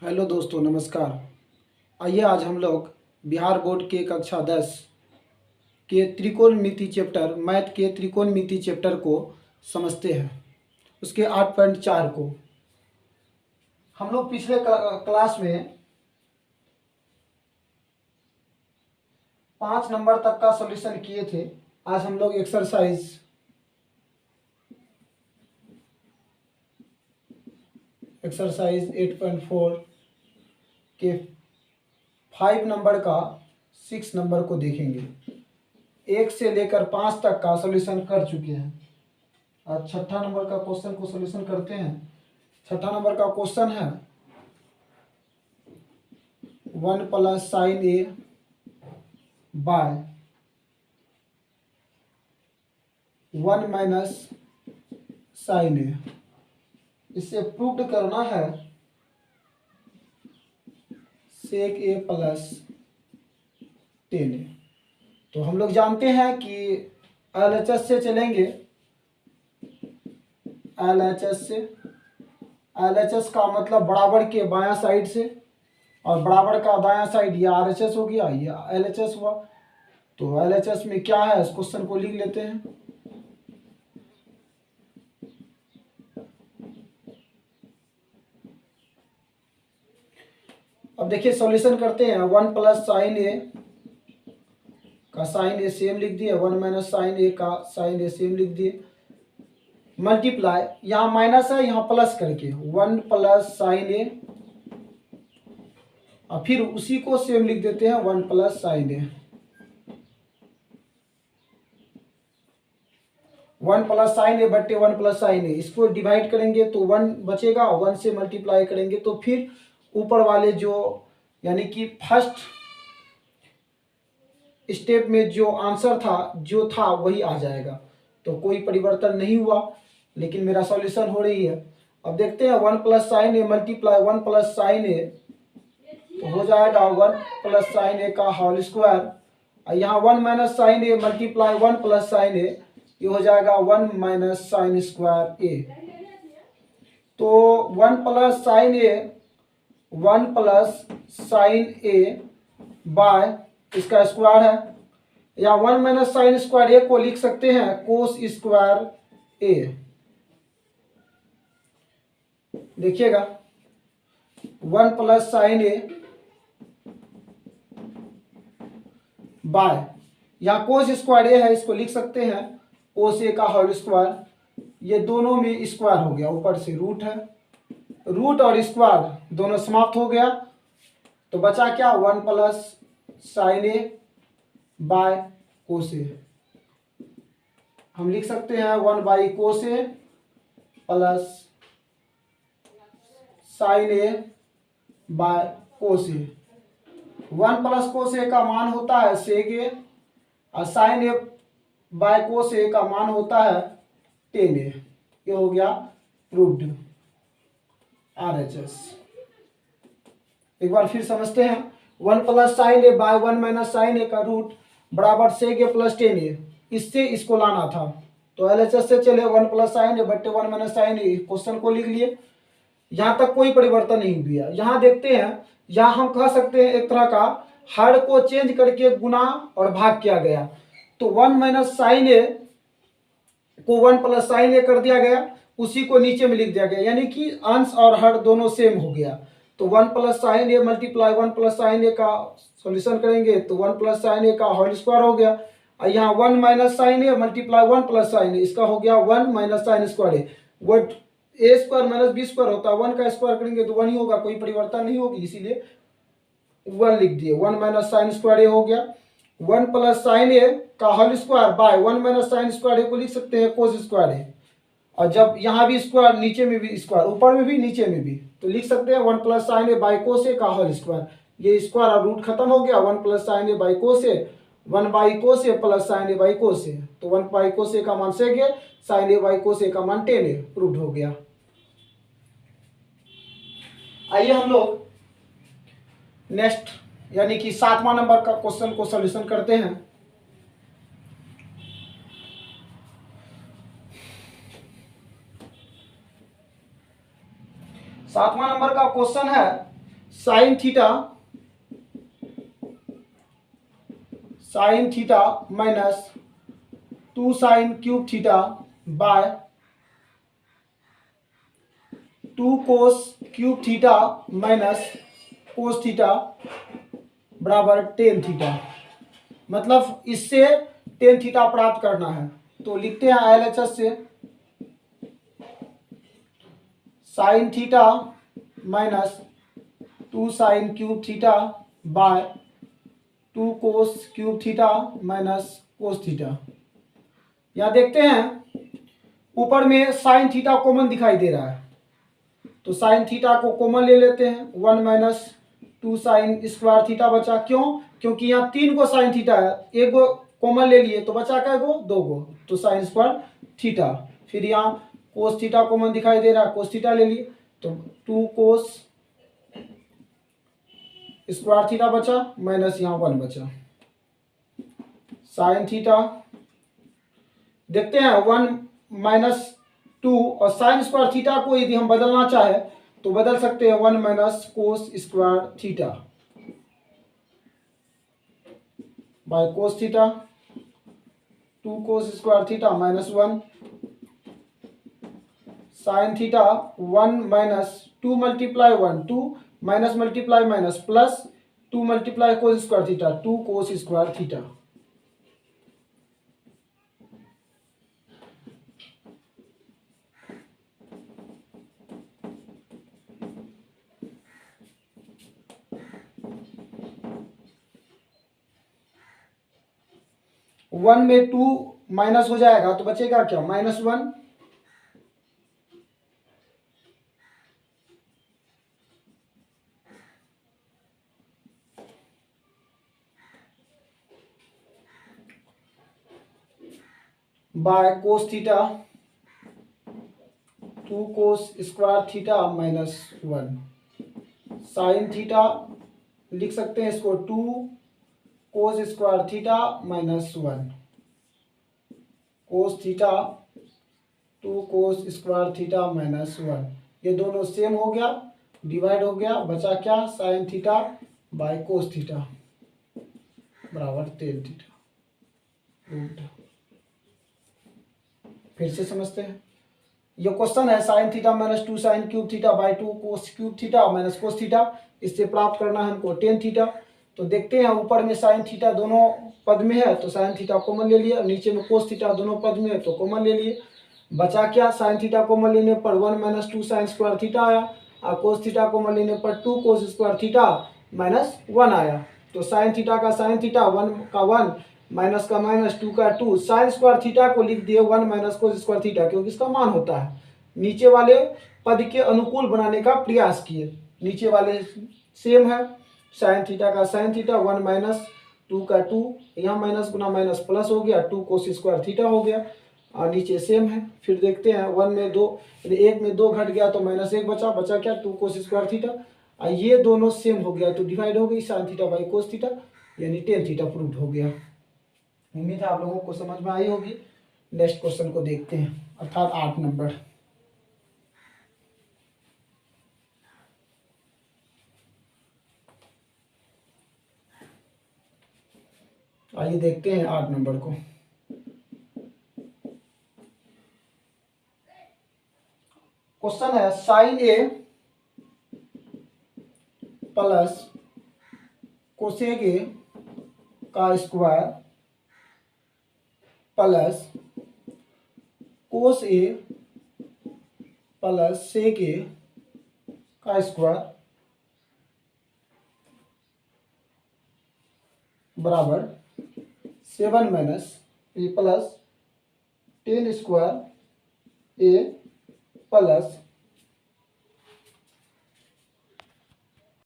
Hello दोस्तों, नमस्कार। आइए आज हम लोग बिहार बोर्ड के कक्षा 10 के त्रिकोणमिति चैप्टर मैथ के त्रिकोणमिति चैप्टर को समझते हैं। उसके 8.4 को हम लोग पिछले क्लास में 5 नंबर तक का सॉल्यूशन किए थे। आज हम लोग एक्सरसाइज 8.4 के 5 नंबर का 6 नंबर को देखेंगे। 1 से लेकर 5 तक का सॉल्यूशन कर चुके हैं। आज छठा नंबर का क्वेश्चन को सॉल्यूशन करते हैं। छठा नंबर का क्वेश्चन है 1 plus sine A bye 1 minus sine ए। इसे प्रूव करना है सेक ए प्लस 10 ए। तो हम लोग जानते हैं कि LHS से चलेंगे। LHS का मतलब बराबर के बायां साइड से, और बराबर का दायां साइड ये RHS हो गया, ये LHS हुआ। तो LHS में क्या है, इस क्वेश्चन को लिख लेते हैं। अब देखिए सॉल्यूशन करते हैं। 1 प्लस साइन ए का साइन ए सेम लिख दिए, 1 माइनस साइन ए का साइन ए सेम लिख दिए, मल्टीप्लाई, यहाँ माइनस है यहाँ प्लस करके 1 प्लस साइन ए, और फिर उसी को सेम लिख देते हैं 1 प्लस साइन ए। 1 प्लस साइन ए बट्टे 1 प्लस साइन ए, इसको डिवाइड करेंगे तो 1 बचेगा, 1 से मल्टीप्लाई करेंगे तो फिर ऊपर वाले जो यानी कि फर्स्ट स्टेप में जो आंसर था जो था वही आ जाएगा। तो कोई परिवर्तन नहीं हुआ, लेकिन मेरा सॉल्यूशन हो रही है। अब देखते हैं 1 plus sine A multiply 1 plus sine ए, तो हो जाएगा 1 प्लस साइन ए का होल स्क्वायर, और यहाँ 1 minus sine A multiply 1 plus sine ए, ये हो जाएगा 1 माइनस साइन स्क्वायर ए। तो 1 plus sine A 1 plus sine A bye इसका स्क्वायर है, या 1 माइनस साइन स्क्वायर ए को लिख सकते हैं कोस स्क्वायर ए। देखिएगा 1 प्लस साइन ए बाय, यहाँ कोस स्क्वायर ए है, इसको लिख सकते हैं कोस ए का होल स्क्वायर। ये दोनों में स्क्वायर हो गया, ऊपर से रूट है, रूट और स्क्वायर दोनों समाप्त हो गया। तो बचा क्या, 1 plus sine A by cos A. हम लिख सकते हैं 1 by cos A plus sine A by cos A. 1 plus cos A का मान होता है सेक ए, और sign A by cos A का मान होता है 10 ए। ये हो गया प्रूव्ड RHS। एक बार फिर समझते हैं। 1 plus sine A bye 1 minus sine A का रूट बराबर सेक ए प्लस 10 ए। इससे इसको लाना था, तो LHS से चले 1 प्लस साइन ए बट्टे 1 माइनस साइन ए, क्वेश्चन को लिख लिए। यहाँ तक कोई परिवर्तन नहीं हुआ। यहाँ देखते हैं, यहाँ हम कह सकते हैं एक तरह का हर को चेंज करके गुना और भाग किया गया। तो 1 माइनस साइन ए को 1 प्लस साइन ए कर दिया गया, उसी को नीचे में लिख दिया गया, यानी कि अंश और हर दोनों सेम हो गया। तो 1 plus sine A multiply 1 plus sine A का सॉल्यूशन करेंगे तो 1 प्लस साइन ए का होल स्क्वायर हो गया, और यहाँ 1 minus sine A multiply 1 plus sine A, इसका हो गया 1 minus sine square A. What A square minus B square होता है, 1 का स्क्वायर करेंगे तो 1 ही होगा, कोई परिवर्तन नहीं होगी, इसीलिए 1 लिख दिए। 1 माइनस साइन स्क्वायर ए हो गया। 1 प्लस साइन ए का whole square by 1 minus sine square A को लिख सकते हैं कोस स्क्वायर ए, और जब यहाँ भी स्क्वायर नीचे में भी स्क्वायर, ऊपर में भी नीचे में भी, तो लिख सकते हैं 1 plus sine A by cos A का होल स्क्वायर। ये स्क्वायर और रूट खत्म हो गया। 1 plus sine A by cos A, 1 by cos A plus sine A by cos A, तो 1 बाई कोस ए का मान सेक ए, sign A by cos A का मान 10 ए, प्रूव्ड हो गया। आइए हम लोग नेक्स्ट यानी कि 7वां नंबर का क्वेश्चन को सॉल्यूशन करते हैं। 7वां नंबर का क्वेश्चन है sine theta minus 2 sine cube theta by 2 cos cube theta minus cos theta बराबर टेन थीटा। मतलब इससे टेन थीटा प्राप्त करना है। तो लिखते हैं LHS से sine theta minus 2 sine cube theta by 2 cos cube theta minus cos theta. यहाँ देखते हैं ऊपर में साइन थीटा कॉमन दिखाई दे रहा है, तो साइन थीटा को कॉमन ले लेते हैं। 1 माइनस 2 साइन स्क्वायर थीटा बचा। क्यों? क्योंकि यहाँ 3 को साइन थीटा है, एक गो कॉमन ले लिए तो बचा क्या गो? 2 गो, तो साइन स्क्वायर थीटा। फिर यहाँ कोस थीटा कॉमन दिखाई दे रहा है, कोस थीटा ले लिए तो 2 कोस स्क्वायर थीटा बचा माइनस यहाँ 1 बचा। साइन थीटा देखते हैं 1 माइनस 2 और साइन स्क्वायर थीटा को यदि हम बदलना चाहे तो बदल सकते हैं 1 minus cos square theta by cos theta. 2 cos square theta minus 1 sine theta 1 minus 2 multiply 1 2 minus multiply minus plus 2 multiply cos square theta 2 cos square theta. One में 2 माइनस हो जाएगा तो बचेगा क्या? -1 by cos theta 2 cos square theta minus 1 sine theta लिख सकते हैं इसको 2 cos square theta minus 1 cos theta 2 cos square theta minus 1। ये दोनों सेम हो गया, डिवाइड हो गया, बचा क्या? Sine theta by cos theta बराबर टेन थीटा। फिर से समझते हैं। ये क्वेश्चन है sine theta minus 2 sine cube theta by 2 cos cube theta minus cos theta, इससे प्राप्त करना है हमको टेन थीटा। तो देखते हैं ऊपर में साइन थीटा दोनों पद में है तो साइन थीटा कॉमन ले लिए, और नीचे में कोस थीटा दोनों पद में है तो कॉमन ले लिए। बचा क्या? साइन थीटा कॉमन लेने पर 1 माइनस 2 साइन स्क्वायर थीटा आया, और कोस थीटा कॉमन लेने पर 2 कोस स्क्वायर थीटा माइनस 1 आया। तो साइन थीटा का साइन थीटा 1 का 1 माइनस का माइनस 2 का 2 साइन स्क्वायर थीटा को लिख दिए 1 माइनस कोस स्क्वायर थीटा, क्योंकि इसका मान होता है। नीचे वाले पद के अनुकूल बनाने का प्रयास किए, नीचे वाले सेम है। साइन थीटा का साइन थीटा 1 माइनस 2 का 2, यहाँ माइनस गुना माइनस प्लस हो गया, 2 कोस स्क्वायर थीटा हो गया, और नीचे सेम है। फिर देखते हैं 1 में 2 1 में 2 घट गया तो माइनस 1 बचा, बचा क्या? 2 कोस स्क्वायर थीटा, और ये दोनों सेम हो गया तो डिवाइड हो गई sine theta by cos theta, यानी टेन थीटा प्रूव्ड हो गया। उम्मीद है आप लोगों को समझ में आई होगी। नेक्स्ट क्वेश्चन को देखते हैं, अर्थात 8 नंबर। आइए देखते हैं 8 नंबर को। क्वेश्चन है sine A plus cosec A का square plus cos A plus sec A का स्क्वायर बराबर 7 minus A plus 10 square A plus